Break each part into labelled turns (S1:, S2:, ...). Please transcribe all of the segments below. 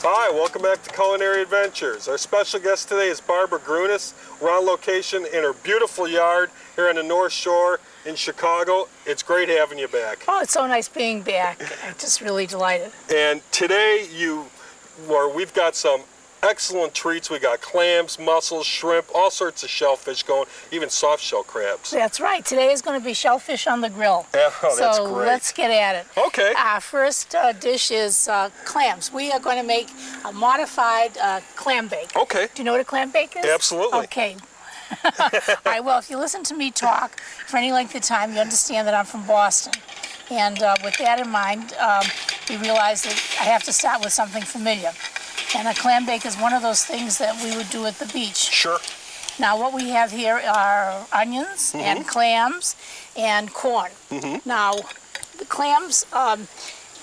S1: Hi, welcome back to Culinary Adventures. Our special guest today is Barbara GRUNES. We're on location in her beautiful yard here on the North Shore in Chicago. It's great having you back.
S2: Oh, it's so nice being back. I'm just really delighted.
S1: And today we've got some excellent treats. We got clams, mussels, shrimp, all sorts of shellfish going, even soft shell crabs.
S2: That's right. Today is going to be shellfish on the grill.
S1: Oh, that's
S2: so
S1: great.
S2: Let's get at it.
S1: Okay.
S2: Our first dish is clams. We are going to make a modified clam bake.
S1: Okay.
S2: Do you know what a clam bake is?
S1: Absolutely.
S2: Okay. All right, well, if you listen to me talk for any length of time, you understand that I'm from Boston. And with that in mind, we realized that I have to start with something familiar. And a clam bake is one of those things that we would do at the beach.
S1: Sure.
S2: Now what we have here are onions and clams and corn. Now the clams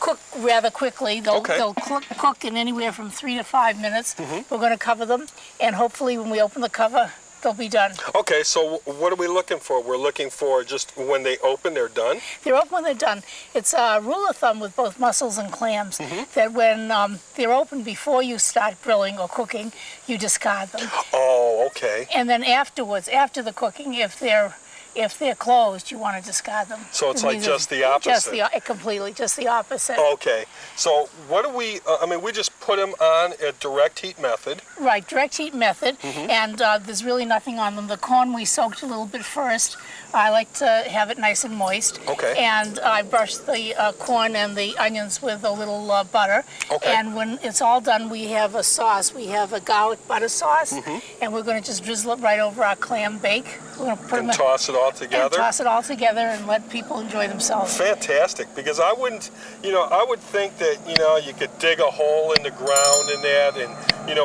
S2: cook rather quickly. They'll cook in anywhere from 3 to 5 minutes. We're going to cover them, and hopefully when we open the cover, they'll be done. Okay, so what are we looking for? We're looking for just when they open, they're done? They're open when they're done. It's a rule of thumb with both mussels and clams that when they're open before you start grilling or cooking, you discard them. Oh, okay. And then afterwards, after the cooking, if they're closed, you want to discard them. So it's like just the opposite? Completely, just the opposite. Okay. So what do we, we just put them on a direct heat method. Right, direct heat method, and there's really nothing on them. The corn we soaked a little bit first. I like to have it nice and moist. Okay. And I brush the corn and the onions with a little butter. Okay. And when it's all done, we have a sauce. We have a garlic butter sauce, and we're going to just drizzle it right over our clam bake. We're going to put them toss it all together. And toss it all together and let people enjoy themselves. Fantastic, because I wouldn't, I would think that, you could dig a hole in the ground in that and,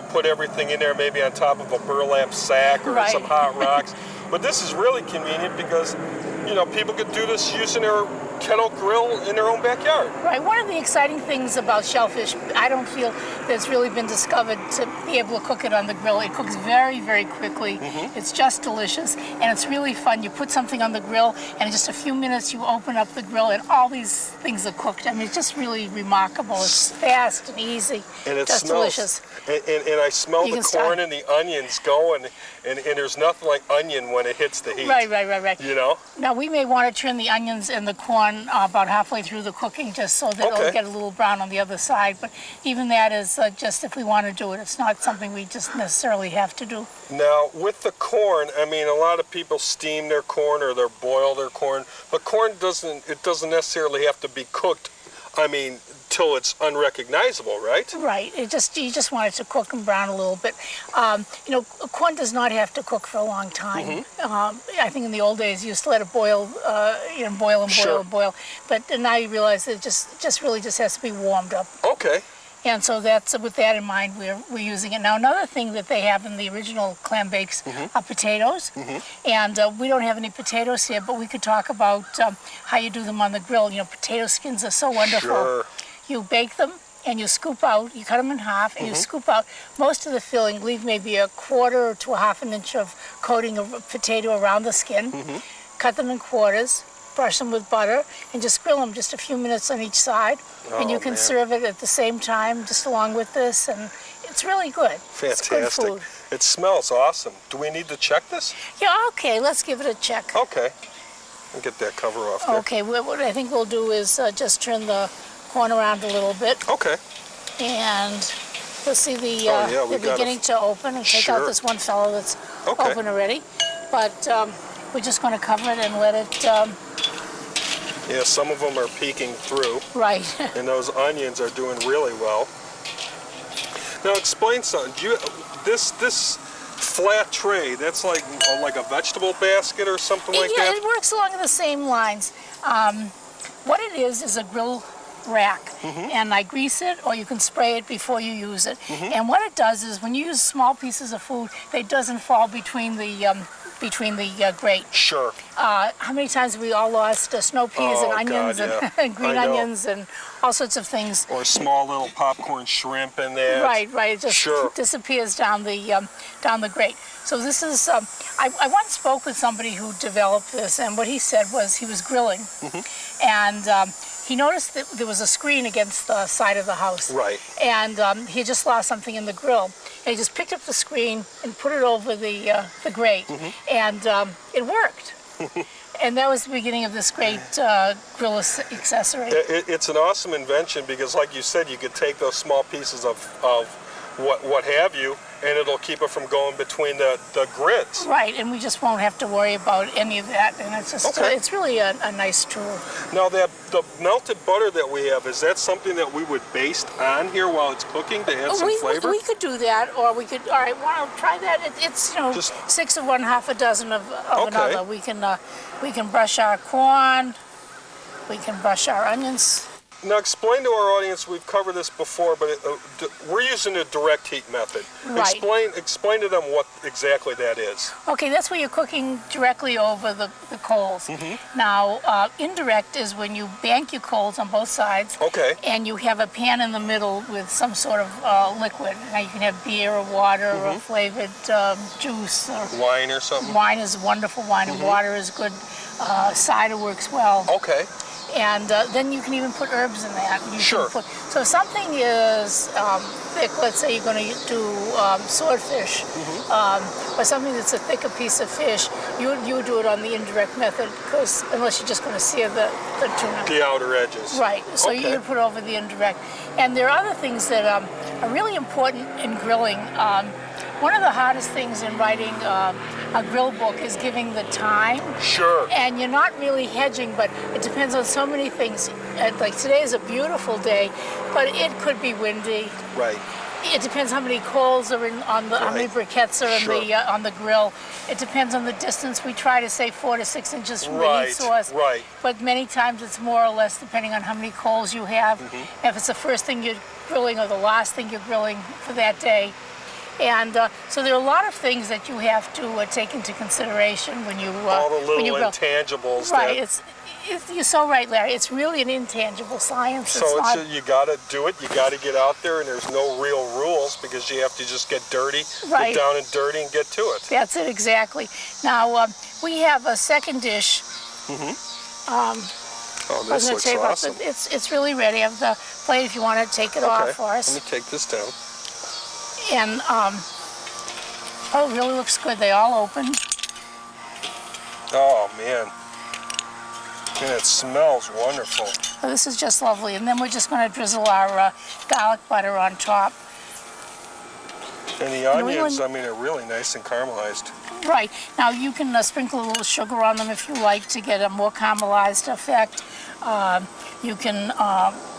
S2: put everything in there maybe on top of a burlap sack or some hot rocks. But this is really convenient because, people could do this using their kettle grill in their own backyard. Right. One of the exciting things about shellfish, I don't feel that's really been discovered to be able to cook it on the grill. It cooks very, very quickly. It's just delicious, and it's really fun. You put something on the grill, and in just a few minutes you open up the grill, and all these things are cooked. It's just really remarkable. It's fast and easy. And it just smells delicious. And I smell the corn and the onions going, and there's nothing like onion when it hits the heat. Right. Now we may want to turn the onions and the corn about halfway through the cooking, just so that it'll get a little brown on the other side. But even that is just if we want to do it. It's not something we just necessarily have to do. Now, with the corn, a lot of people steam their corn or they boil their corn, but corn doesn't necessarily have to be cooked, till it's unrecognizable, right? Right. You just want it to cook and brown a little bit. Corn does not have to cook for a long time. I think in the old days you used to let it boil, boil and boil. But now you realize that it really just has to be warmed up. Okay. And so that's with that in mind, we're using it. Now, another thing that they have in the original clam bakes are potatoes. And we don't have any potatoes here, but we could talk about how you do them on the grill. Potato skins are so wonderful. Sure. You bake them and you scoop out, you cut them in half, and you scoop out most of the filling, leave maybe a quarter to a half an inch of coating of potato around the skin, cut them in quarters, brush them with butter, and just grill them just a few minutes on each side. And you can serve it at the same time, just along with this, and it's really good. Fantastic. It's good food. It smells awesome. Do we need to check this? Yeah, okay, let's give it a check. Okay. I'll get that cover off there. Okay, what I think we'll do is just turn the corn around a little bit. Okay. And you'll see they're beginning to open and take out this one fellow that's open already. But we're just going to cover it and let it... Yeah, some of them are peeking through. Right. And those onions are doing really well. Now explain something. This flat tray, that's like a vegetable basket or something like that? Yeah, it works along the same lines. What it is a grill rack, and I grease it, or you can spray it before you use it. And what it does is when you use small pieces of food, it doesn't fall between the grate. Sure. How many times have we all lost snow peas and onions and green onions and all sorts of things? Or small little popcorn shrimp in there. Right. It just disappears down the grate. So this is, I once spoke with somebody who developed this, and what he said was he was grilling, and he noticed that there was a screen against the side of the house.
S1: Right.
S2: And he just lost something in the grill. And he just picked up the screen and put it over the grate. And it worked. And that was the beginning of this great grill accessory.
S1: It's an awesome invention because, like you said, you could take those small pieces of what have you, and it'll keep it from going between the grits.
S2: Right, and we just won't have to worry about any of that, and it's just it's really a nice tool.
S1: Now, the melted butter that we have, is that something that we would baste on here while it's cooking to add some flavor?
S2: We could do that, or we could, all right, want to try that? It's, you know, just 6 of one, half a dozen of another. We can brush our corn, we can brush our onions.
S1: Now explain to our audience, we've covered this before, but we're using a direct heat method.
S2: Right.
S1: Explain to them what exactly that is.
S2: Okay, that's where you're cooking directly over the coals. Now, indirect is when you bank your coals on both sides.
S1: Okay.
S2: And you have a pan in the middle with some sort of liquid. Now you can have beer or water or flavored juice. Or
S1: wine or something?
S2: Wine is wonderful wine, and water is good. Cider works well.
S1: Okay.
S2: And then you can even put herbs in that.
S1: Sure.
S2: So if something is thick, let's say you're going to do swordfish, or something that's a thicker piece of fish, you would do it on the indirect method, because unless you're just going to sear the tuna.
S1: The outer edges.
S2: Right. So you would put over the indirect. And there are other things that are really important in grilling. One of the hardest things in writing a grill book is giving the time.
S1: Sure.
S2: And you're not really hedging, but it depends on so many things. Like today is a beautiful day, but it could be windy.
S1: Right.
S2: It depends how many coals are on the, how many briquettes are on the grill. It depends on the distance. We try to say 4 to 6 inches from the heat source. Right. But many times it's more or less depending on how many coals you have. If it's the first thing you're grilling or the last thing you're grilling for that day. And so there are a lot of things that you have to take into consideration when you
S1: all the little intangibles.
S2: Right. You're so right, Larry. It's really an intangible science.
S1: So you got to do it. You got to get out there, and there's no real rules because you have to just get dirty, get down and dirty, and get to it.
S2: That's it exactly. Now we have a second dish.
S1: Oh, this looks awesome.
S2: It's really ready. I have the plate if you want to take it off for us.
S1: Let me take this down.
S2: And oh, it really looks good. They all open.
S1: Oh man, and it smells wonderful.
S2: So this is just lovely. And then we're just going to drizzle our garlic butter on top.
S1: And the onions, I mean, are really nice and caramelized.
S2: Right. Now you can sprinkle a little sugar on them if you like to get a more caramelized effect. You can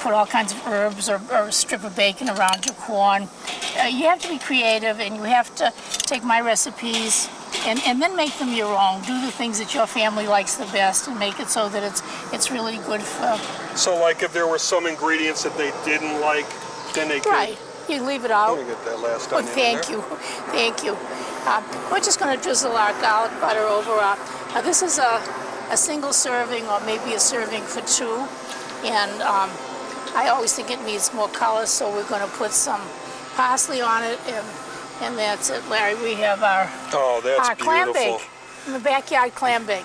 S2: put all kinds of herbs or a strip of bacon around your corn. You have to be creative, and you have to take my recipes and then make them your own. Do the things that your family likes the best and make it so that it's really good for...
S1: So like if there were some ingredients that they didn't like, then they could...
S2: Right. You leave it out.
S1: Let me get that last onion
S2: thank you. Thank you. We're just going to drizzle our garlic butter over. This is a single serving or maybe a serving for 2. And I always think it needs more color, so we're going to put some parsley on it, and that's it, Larry. We have our clam bake, the backyard clam bake.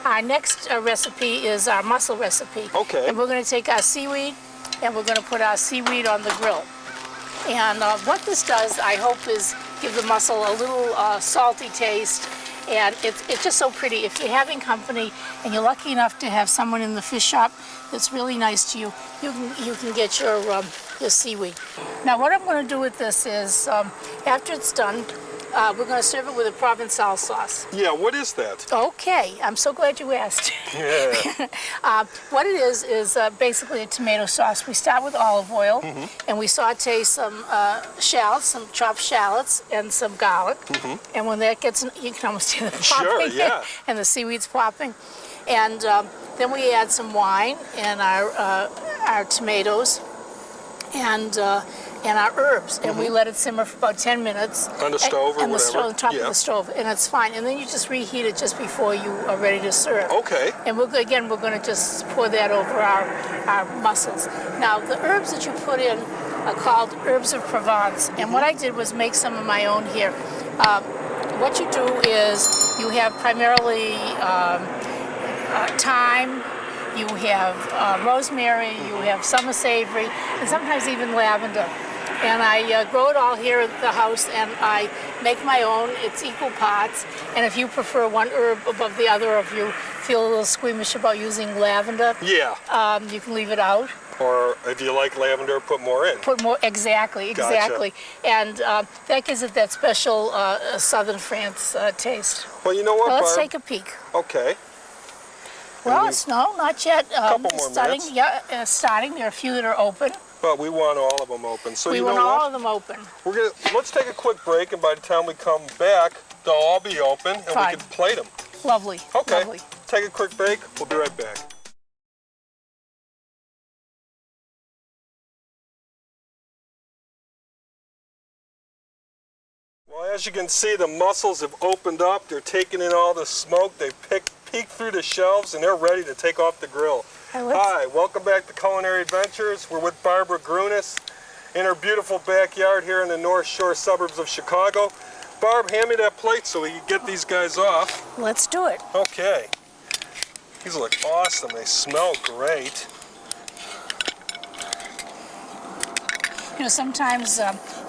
S2: Our next recipe is our mussel recipe.
S1: Okay.
S2: And we're going to take our seaweed, and we're going to put our seaweed on the grill. And what this does, I hope, is give the mussel a little salty taste. And it's just so pretty. If you're having company and you're lucky enough to have someone in the fish shop that's really nice to you, you can get your seaweed. Now what I'm going to do with this is, after it's done, we're going to serve it with a Provençal sauce.
S1: Yeah, what is that?
S2: Okay, I'm so glad you asked.
S1: Yeah.
S2: What it is basically a tomato sauce. We start with olive oil, and we saute some shallots, some chopped shallots, and some garlic. And when that gets, you can almost hear the popping, and the seaweed's popping. And then we add some wine and our tomatoes and our herbs, and we let it simmer for about 10 minutes.
S1: On the stove or whatever?
S2: On the top of the stove, and it's fine. And then you just reheat it just before you are ready to serve.
S1: Okay.
S2: And we're going to just pour that over our mussels. Now, the herbs that you put in are called herbs of Provence, and what I did was make some of my own here. What you do is you have primarily thyme, you have rosemary, you have summer savory, and sometimes even lavender. And I grow it all here at the house, and I make my own. It's equal parts. And if you prefer one herb above the other, or if you feel a little squeamish about using lavender,
S1: yeah,
S2: you can leave it out.
S1: Or if you like lavender, put more in.
S2: Put more, exactly.
S1: Gotcha.
S2: And that gives it that special Southern France taste.
S1: Well, you know what,
S2: Well, let's
S1: Barb?
S2: take a peek.
S1: Okay.
S2: Well, it's no, not yet.
S1: Couple more
S2: starting,
S1: minutes.
S2: Yeah, starting. There are a few that are open.
S1: But we want all of them open. So
S2: We
S1: you
S2: want
S1: know
S2: all
S1: what?
S2: of them open.
S1: Let's take a quick break, and by the time we come back, they'll all be open, and
S2: Fine.
S1: we can plate them.
S2: Lovely.
S1: Okay.
S2: Lovely.
S1: Take a quick break. We'll be right back. Well, as you can see, the mussels have opened up. They're taking in all the smoke. They peeked through the shelves, and they're ready to take off the grill. Hi, welcome back to Culinary Adventures. We're with Barbara GRUNES in her beautiful backyard here in the North Shore suburbs of Chicago. Barb, hand me that plate so we can get these guys off.
S2: Let's do it.
S1: Okay. These look awesome. They smell great.
S2: You know, sometimes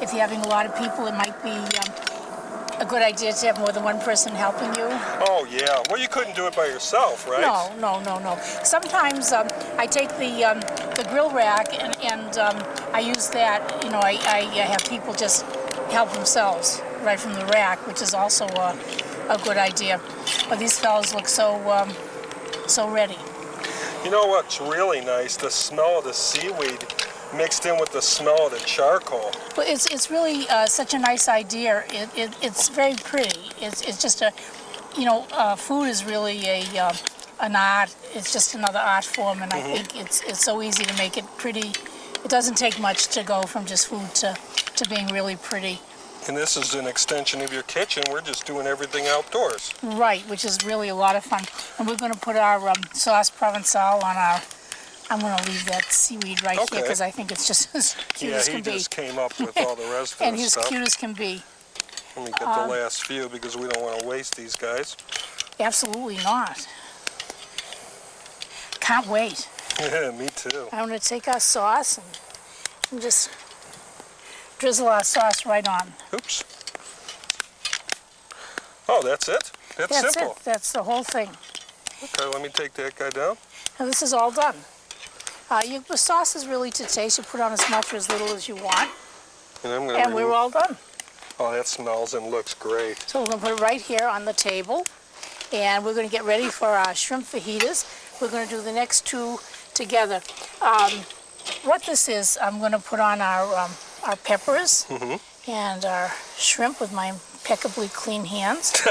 S2: if you're having a lot of people, it might be a good idea to have more than one person helping you.
S1: Oh, yeah. Well, you couldn't do it by yourself, right?
S2: No. Sometimes I take the grill rack and I use that. You know, I have people just help themselves right from the rack, which is also a good idea. But these fellows look so ready.
S1: You know what's really nice? The smell of the seaweed mixed in with the smell of the charcoal.
S2: Well, it's really such a nice idea. It's very pretty. It's just a, you know, food is really an art. It's just another art form, and I think it's so easy to make it pretty. It doesn't take much to go from just food to being really pretty.
S1: And this is an extension of your kitchen. We're just doing everything outdoors.
S2: Right, which is really a lot of fun. And we're going to put our sauce Provençal on our. I'm going to leave that seaweed right here because I think it's just as cute as can be.
S1: Yeah, he just came up with all the rest of the
S2: and he's
S1: stuff.
S2: cute as can be.
S1: Let me get the last few because we don't want to waste these guys.
S2: Absolutely not. Can't wait.
S1: Yeah, me too.
S2: I'm going to take our sauce and just drizzle our sauce right on.
S1: Oops. Oh, that's it? That's simple.
S2: It. That's the whole thing.
S1: Okay, let me take that guy down.
S2: Now this is all done. The sauce is really to taste. You put on as much or as little as you want.
S1: And
S2: we're all done.
S1: Oh, that smells and looks great.
S2: So we're going to put it right here on the table. And we're going to get ready for our shrimp fajitas. We're going to do the next two together. What this is, I'm going to put on our peppers and our shrimp with my impeccably clean hands.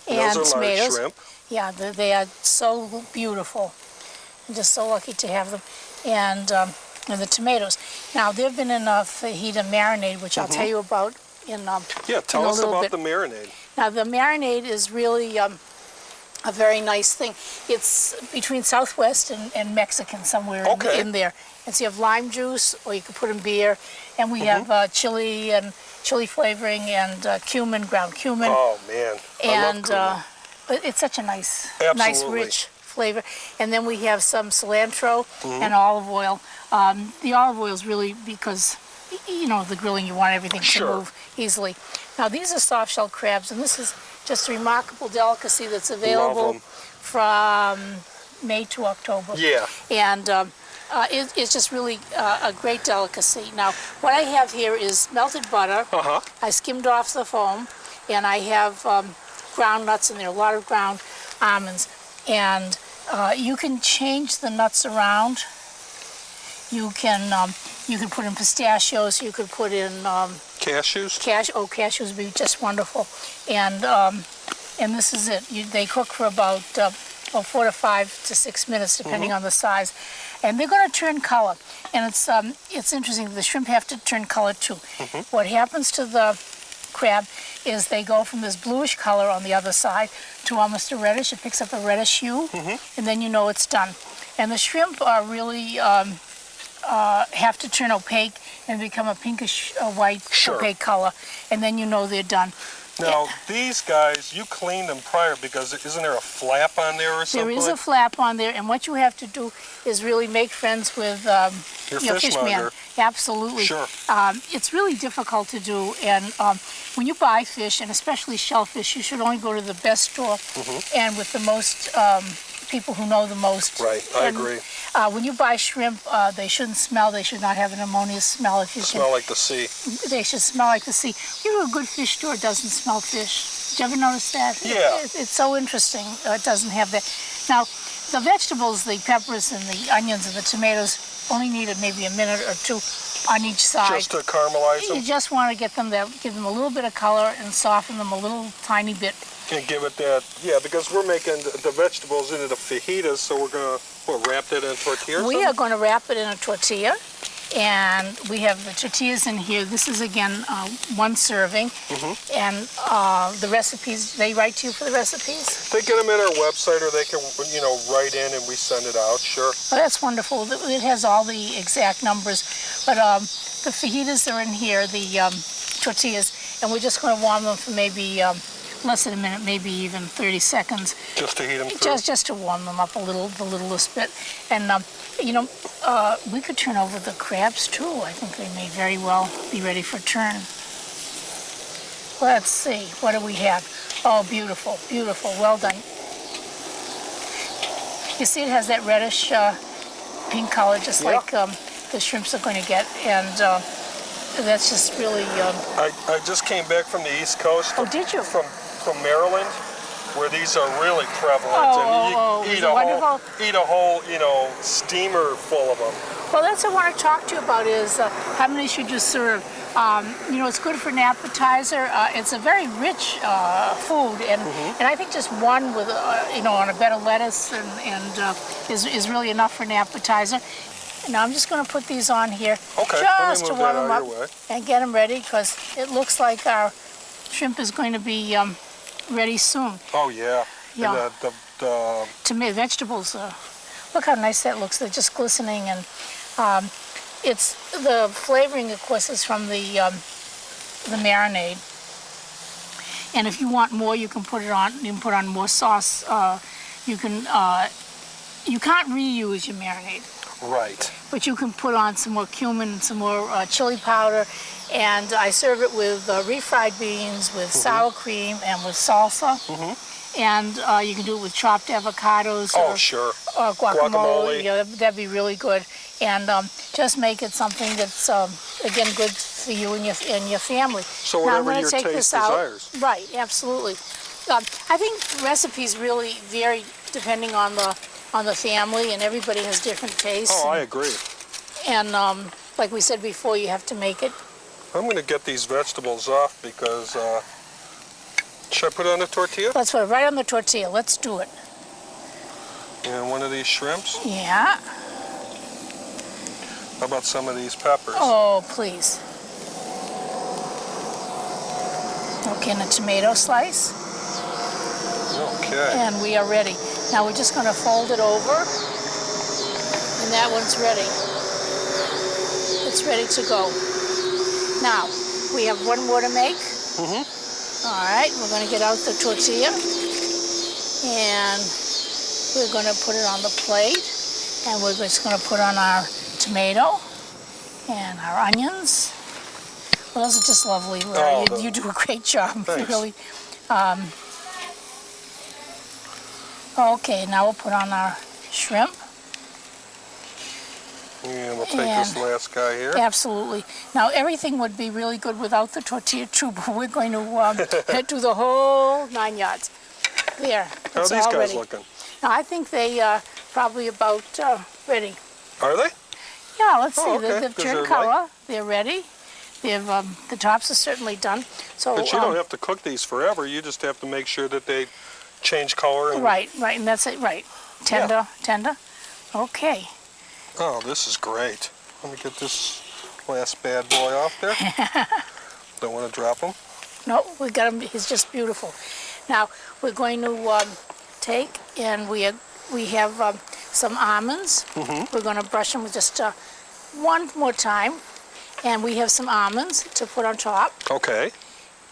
S2: And
S1: those are
S2: tomatoes.
S1: Large shrimp.
S2: Yeah, they are so beautiful. I'm just so lucky to have them. And the tomatoes. Now, they've been in a fajita marinade, which I'll tell you about in
S1: Yeah, tell us about
S2: bit.
S1: the marinade.
S2: Now, the marinade is really a very nice thing. It's between Southwest and Mexican, somewhere in there. And so you have lime juice, or you could put in beer. And we have chili and chili flavoring and cumin, ground cumin.
S1: Oh, man. I love cumin.
S2: It's such a nice,
S1: Absolutely.
S2: rich flavor. And then we have some cilantro and olive oil. The olive oil is really because, you know, the grilling, you want everything to move easily. Now, these are soft shell crabs, and this is just a remarkable delicacy that's available from May to October.
S1: Yeah.
S2: And it's just really a great delicacy. Now, what I have here is melted butter. I skimmed off the foam, and I have ground nuts in there, a lot of ground almonds. And you can change the nuts around. You can put in pistachios. You could put in
S1: cashews.
S2: Cashews would be just wonderful. And this is it. They cook for about 4 to 5 to 6 minutes, depending on the size. And they're going to turn color. And it's interesting. The shrimp have to turn color too. What happens to the crab is they go from this bluish color on the other side to almost a reddish. It picks up a reddish hue, and then you know it's done. And the shrimp are really have to turn opaque and become a pinkish white opaque color, and then you know they're done.
S1: Now, these guys, you clean them prior because isn't there a flap on there or something?
S2: There is a flap on there, and what you have to do is really make friends with
S1: your fishmonger.
S2: Absolutely.
S1: Sure.
S2: It's really difficult to do, and when you buy fish, and especially shellfish, you should only go to the best store and with the most people who know the most.
S1: Right, I agree.
S2: When you buy shrimp, they shouldn't smell. They should not have an ammonia smell. If you
S1: smell like the sea.
S2: They should smell like the sea. You know, a good fish store doesn't smell fish. Did you ever notice that?
S1: Yeah.
S2: It's so interesting. It doesn't have that. Now, the vegetables, the peppers and the onions and the tomatoes, only needed maybe a minute or two on each side.
S1: Just to caramelize them?
S2: You just want to get them there, give them a little bit of color and soften them a little tiny bit.
S1: And give it that, yeah, because we're making the vegetables into the fajitas, so we're going to wrap that in a tortilla or
S2: We are going to wrap it in a tortilla, and we have the tortillas in here. This is, again, one serving, and the recipes, they write to you for the recipes?
S1: They get them in our website, or they can, you know, write in and we send it out, sure.
S2: Well, that's wonderful. It has all the exact numbers, but the fajitas are in here, the tortillas, and we're just going to warm them for maybe less than a minute, maybe even 30 seconds.
S1: Just to heat them through?
S2: Just to warm them up the littlest bit. And, you know, we could turn over the crabs, too. I think they may very well be ready for turn. Let's see. What do we have? Oh, beautiful, beautiful. Well done. You see it has that reddish pink color, just like the shrimps are going to get. And that's just really...
S1: I just came back from the East Coast.
S2: Oh, did you?
S1: From Maryland, where these are really prevalent, and you eat a whole, you know, steamer full of them.
S2: Well, that's what I want to talk to you about is how many should you serve? You know, it's good for an appetizer. It's a very rich food, and I think just one with, you know, on a bed of lettuce is really enough for an appetizer. Now I'm just going to put these on here just to warm them up and get them ready, because it looks like our shrimp is going to be ready soon.
S1: Oh yeah.
S2: Yeah.
S1: And
S2: to me, vegetables. Look how nice that looks. They're just glistening, and it's the flavoring, of course, is from the marinade. And if you want more, you can put it on. You can put on more sauce. You can't reuse your marinade.
S1: Right.
S2: But you can put on some more cumin, some more chili powder, and I serve it with refried beans, with sour cream, and with salsa. And you can do it with chopped avocados or guacamole. Yeah, that'd be really good. And just make it something that's, again, good for you and your family.
S1: So whatever your taste desires.
S2: Right, absolutely. I think recipes really vary depending on the family, and everybody has different tastes.
S1: Oh, I agree.
S2: And like we said before, you have to make it.
S1: I'm going to get these vegetables off because, should I put it on the tortilla?
S2: Let's put it right on the tortilla. Let's do it.
S1: And one of these shrimps?
S2: Yeah.
S1: How about some of these peppers?
S2: Oh, please. Okay, and a tomato slice.
S1: Okay.
S2: And we are ready. Now we're just going to fold it over, and that one's ready. It's ready to go. Now, we have one more to make. All right, we're going to get out the tortilla, and we're going to put it on the plate, and we're just going to put on our tomato and our onions. Well, those are just lovely, Larry. You do a great job.
S1: Thanks.
S2: Really. Okay, now we'll put on our shrimp.
S1: And we'll take this last guy here.
S2: Absolutely. Now, everything would be really good without the tortilla too, but we're going to do the whole 9 yards. There.
S1: How are these guys looking?
S2: Now, I think they are probably about ready.
S1: Are they?
S2: Yeah, let's see.
S1: Okay.
S2: They've turned color. They're ready. They've the tops are certainly done. So,
S1: but you don't have to cook these forever. You just have to make sure that they change color. And...
S2: Right, and that's it. Right, tender. Okay.
S1: Oh, this is great. Let me get this last bad boy off there. Don't want to drop him.
S2: No, we got him. He's just beautiful. Now we're going to take, and we have some almonds. We're going to brush them with just one more time, and we have some almonds to put on top.
S1: Okay.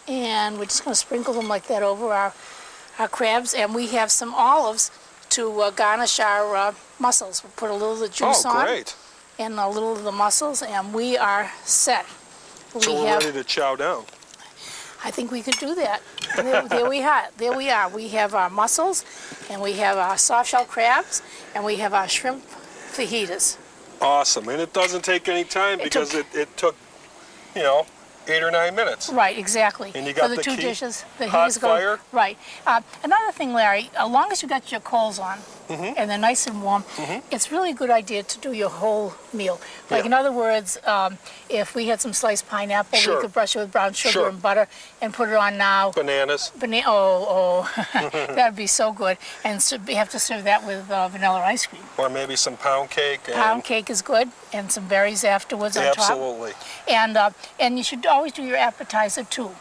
S2: And we're just going to sprinkle them like that over our crabs. And we have some olives to garnish our mussels. We'll put a little of the juice on.
S1: Great.
S2: And a little of the mussels, and we are set.
S1: So we're ready to chow down.
S2: I think we could do that. There we are. There we are. We have our mussels, and we have our soft shell crabs, and we have our shrimp fajitas.
S1: Awesome, and it doesn't take any time because it took, you know, 8 or 9 minutes.
S2: Right, exactly.
S1: And you got
S2: for the two
S1: key,
S2: dishes. The
S1: hot
S2: heat's
S1: fire.
S2: Right. Another thing, Larry, as long as you got your coals on and they're nice and warm, it's really a good idea to do your whole meal. Like in other words, if we had some sliced pineapple, we could brush it with brown sugar and butter and put it on now.
S1: Bananas.
S2: That'd be so good. And so we have to serve that with vanilla ice cream.
S1: Or maybe some pound cake.
S2: Pound cake is good, and some berries afterwards on top.
S1: Absolutely.
S2: And you should always do your appetizer too.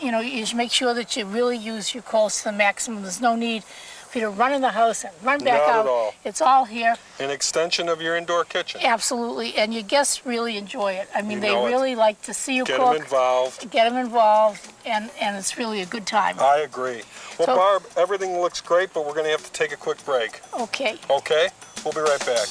S2: You know, you should make sure that you really use your coals to the maximum. There's no need for you to run in the house and run back out.
S1: Not at all.
S2: It's all here.
S1: An extension of your indoor kitchen.
S2: Absolutely, and your guests really enjoy it. I mean,
S1: You
S2: they
S1: know it.
S2: really like to see you
S1: Get
S2: cook.
S1: them involved.
S2: Get them involved, and it's really a good time.
S1: I agree. Well,
S2: So-
S1: Barb, everything looks great, but we're going to have to take a quick break.
S2: Okay.
S1: Okay? We'll be right back.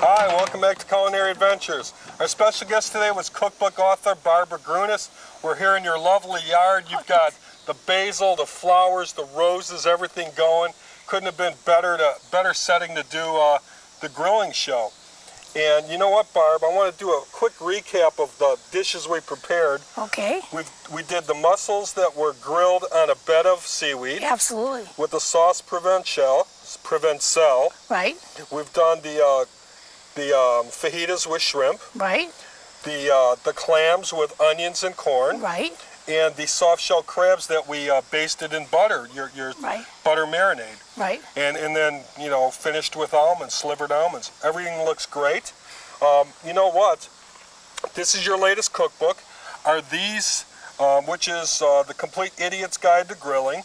S1: Hi, welcome back to Culinary Adventures. Our special guest today was cookbook author Barbara GRUNES. We're here in your lovely yard. You've got the basil, the flowers, the roses, everything going. Couldn't have been better setting to do the grilling show. And you know what, Barb? I want to do a quick recap of the dishes we prepared.
S2: Okay.
S1: We did the mussels that were grilled on a bed of seaweed.
S2: Absolutely.
S1: With the sauce Provençal.
S2: Right.
S1: We've done the fajitas with shrimp.
S2: Right.
S1: The clams with onions and corn.
S2: Right.
S1: And the soft shell crabs that we basted in butter, your butter marinade.
S2: Right.
S1: And then, you know, finished with almonds, slivered almonds. Everything looks great. You know what? This is your latest cookbook. Are these, which is The Complete Idiot's Guide to Grilling.